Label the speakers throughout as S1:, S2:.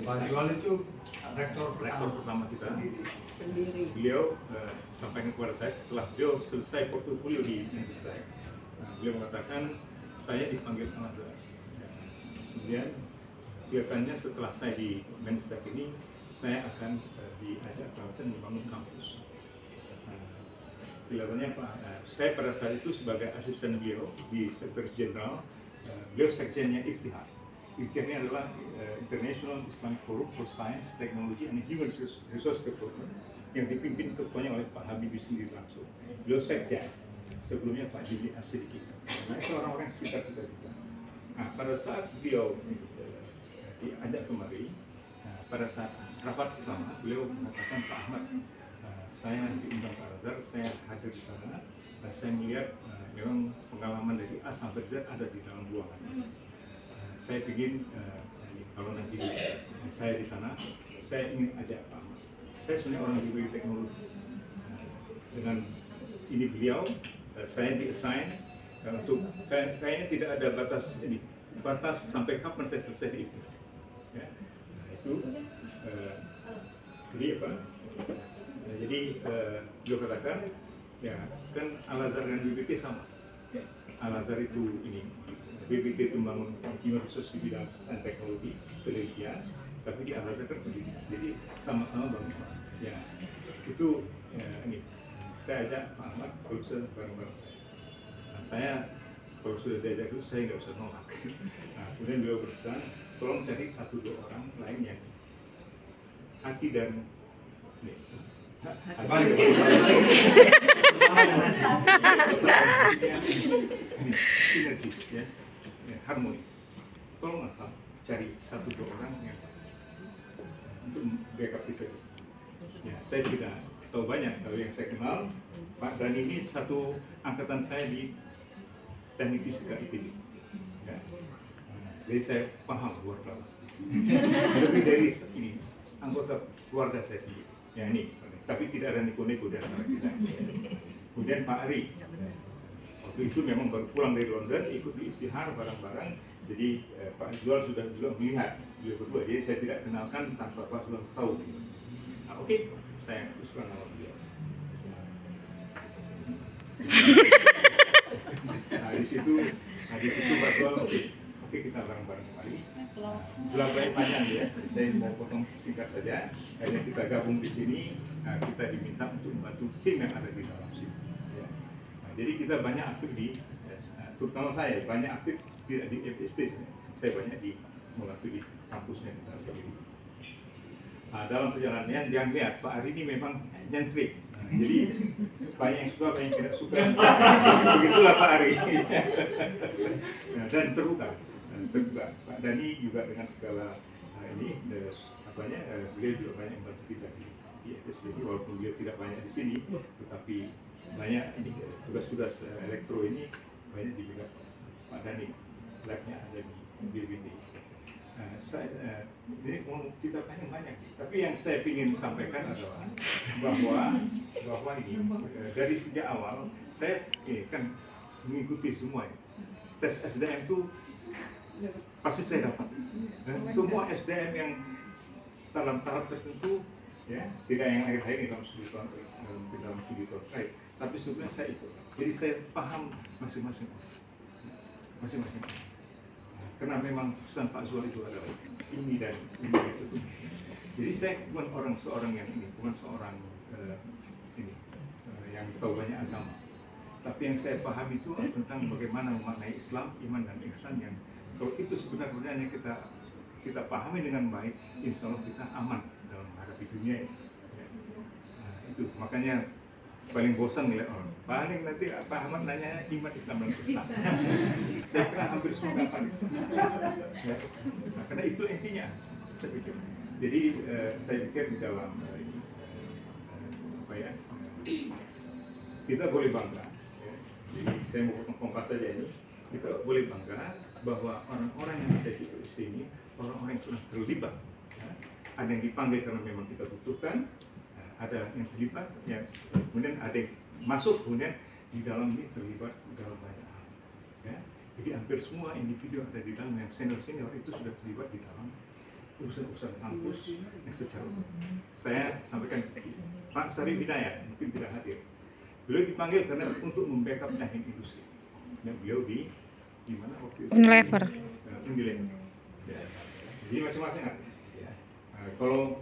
S1: Pak Jual itu rektor
S2: pertama kita.
S3: Pendiri.
S2: Beliau sampaikan kepada saya setelah beliau selesai portofolio di Menristek. Beliau mengatakan saya dipanggil Al-Azhar. Kemudian kelihatannya setelah saya di Menristek ini saya akan diajak Al-Azhar membangun kampus. Kelihatannya saya pada saat itu sebagai asisten beliau di Sekretaris Jenderal, beliau sekjennya Iftihar. Iftihar ini adalah International Islamic Forum for Science, Technology, and Human Resource Development yang dipimpin ketuanya oleh Pak Habibie sendiri langsung. Beliau sekjen, sebelumnya Pak Jimli As-Siddiqi. Nah, itu orang-orang sekitar kita juga. Nah, pada saat beliau diajak kemari, pada saat rapat pertama, beliau mengatakan, Pak Ahmad, saya diundang Pak Al-Azhar, saya hadir di sana, dan saya melihat memang pengalaman dari A sampai Z ada di dalam ruangan. Saya ingin kalau nanti saya di sana, saya ingin ajak Pak Ahmad. Saya sebenarnya orang di bidang teknologi. Dengan ini beliau, saya di-assign untuk kayaknya tidak ada batas sampai kapan saya selesai di itu. Ya. Nah, itu jadi apa? Jadi beliau katakan, ya kan Al-Azhar dan BPT sama. Al-Azhar itu ini, BPT itu membangun human resource di bidang sains teknologi, penelitian, tapi di Al-Azhar kan pendidikan. Jadi sama-sama bangun. Ya, itu ini. Saya ajak Pak Ahmad kalau bisa bareng-bareng saya. Nah, saya kalau sudah diajak itu saya nggak bisa nolak. Nah, kemudian beliau berpesan, tolong cari 1-2 orang lain yang hati dan sinergis, ya, harmoni. Tolong cari 1-2 orang yang untuk backup kita. Ya, saya tidak tahu banyak, kalau yang saya kenal Pak Dhani ini satu angkatan saya di Teknik Fisika ITB. Ya. Jadi saya paham luar dalam. Lebih dari ini anggota keluarga saya sendiri. Ya ini, tapi tidak ada neko-neko di antara kita. Kemudian Pak Ari, waktu itu memang baru pulang dari London, ikut di Iftihar bareng-bareng. Jadi Pak Jual sudah juga melihat beliau berdua. Jadi saya tidak kenalkan tanpa Pak Jual tahu. Nah, oke, saya usulkan nama beliau. Nah di situ Pak Jual, oke, kita bareng-bareng kembali. Belakang panjang ya, saya mau potong singkat saja. Akhirnya kita gabung di sini, kita diminta untuk membantu tim yang ada di dalam sini. Ya. Nah, jadi kita banyak aktif terutama saya banyak aktif tidak di FST, saya banyak mengaktif di kampusnya kita sendiri. Nah, dalam perjalanannya jangan lihat Pak Ari ini memang nyentrik. Jadi banyak yang suka, banyak yang tidak suka. Begitulah Pak Ari. Nah, dan terbuka. Pak Dhani juga dengan segala ini beliau juga banyak membantu kita di FSD, walaupun beliau tidak banyak di sini, tetapi banyak ini tugas-tugas elektro ini banyak di bidang Pak Dhani, labnya ada di BBT. Jadi mau cerita banyak, tapi yang saya ingin sampaikan adalah bahwa ini dari sejak awal saya kan mengikuti semua ya. Tes SDM itu pasti saya dapat. Dan semua SDM yang dalam tahap tertentu, ya tidak yang akhir-akhir ini dalam studi terkait, tapi sebenarnya saya ikut. Jadi saya paham masing-masing. Karena memang pesan Pak Zual itu adalah ini dan ini itu. Jadi saya bukan seorang yang yang tahu banyak agama. Tapi yang saya paham itu tentang bagaimana memaknai Islam, iman dan ihsan yang kalau itu sebenarnya kita pahami dengan baik, insya Allah kita aman dalam menghadapi dunia ini. Nah, itu makanya paling bosan ngeliat orang. Paling nanti Pak Ahmad nanya iman Islam dan ihsan. Saya kira hampir semua dapat. Ya. Nah, karena itu intinya saya pikir. Jadi saya pikir di dalam kita boleh bangga. Ya. Jadi saya mau pongkas saja ini. Kita boleh bangga bahwa orang-orang yang ada di sini orang-orang yang sudah terlibat. Ya. Ada yang dipanggil karena memang kita butuhkan, ada yang terlibat, ya. Kemudian ada yang masuk, kemudian di dalam ini terlibat dalam banyak hal. Ya. Jadi hampir semua individu yang ada di dalam yang senior itu sudah terlibat di dalam urusan-urusan kampus yang secara umum. Saya sampaikan Pak Sari Hidayat mungkin tidak hadir. Beliau dipanggil karena untuk membackup teknik industri. Yang beliau di mana waktu itu?
S3: Unilever.
S2: Unilever. Ya. Jadi masing-masing ada. Ya. Kalau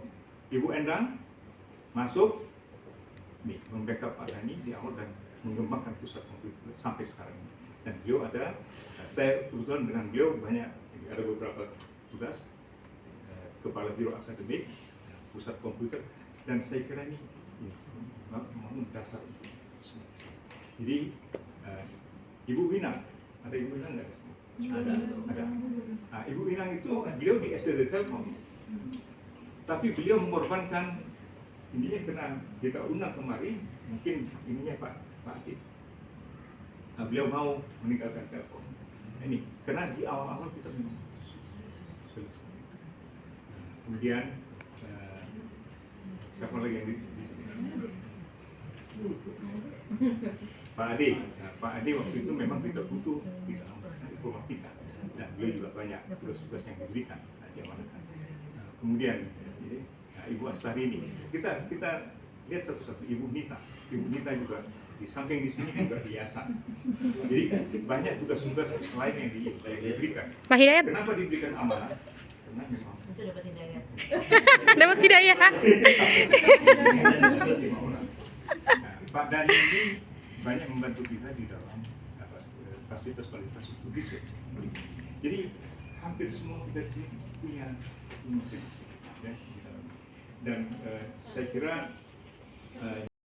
S2: Ibu Endang masuk nih membackup Pak Dhani di awal dan mengembangkan pusat komputer sampai sekarang ini. Dan beliau ada, saya kebetulan dengan beliau banyak ada beberapa tugas, kepala biro akademik, pusat komputer, dan saya kira ini membangun dasar untuk semua. Jadi Ibu Winang, ada Ibu Winang nggak? Ada. Nah, Ibu Winang itu beliau di SDT Telkom, tapi beliau mengorbankan ini karena kita undang kemarin, mungkin ininya Pak Akid. Nah, beliau mau meninggalkan Telkom. Ini karena di awal-awal kita memang selesai. Kemudian siapa lagi yang di sini? Pak Ade. Nah, Pak Ade waktu itu memang kita butuh di dalam informatika dan beliau juga banyak tugas-tugas yang diberikan diamanahkan. Nah, kemudian Ibu Astari ini kita lihat satu-satu. Ibu Nita juga di samping di sini juga hiasan. Jadi banyak tugas-tugas lain yang diberikan.
S3: Pak Hidayat.
S2: Kenapa diberikan amanah? Karena memang
S4: Itu dapat hidayah.
S3: Dapat hidayah.
S2: Nah, Pak Dhani ini banyak membantu kita di dalam fasilitas-fasilitas untuk riset. Jadi hampir semua kita di sini punya masing-masing. Ya, dan saya kira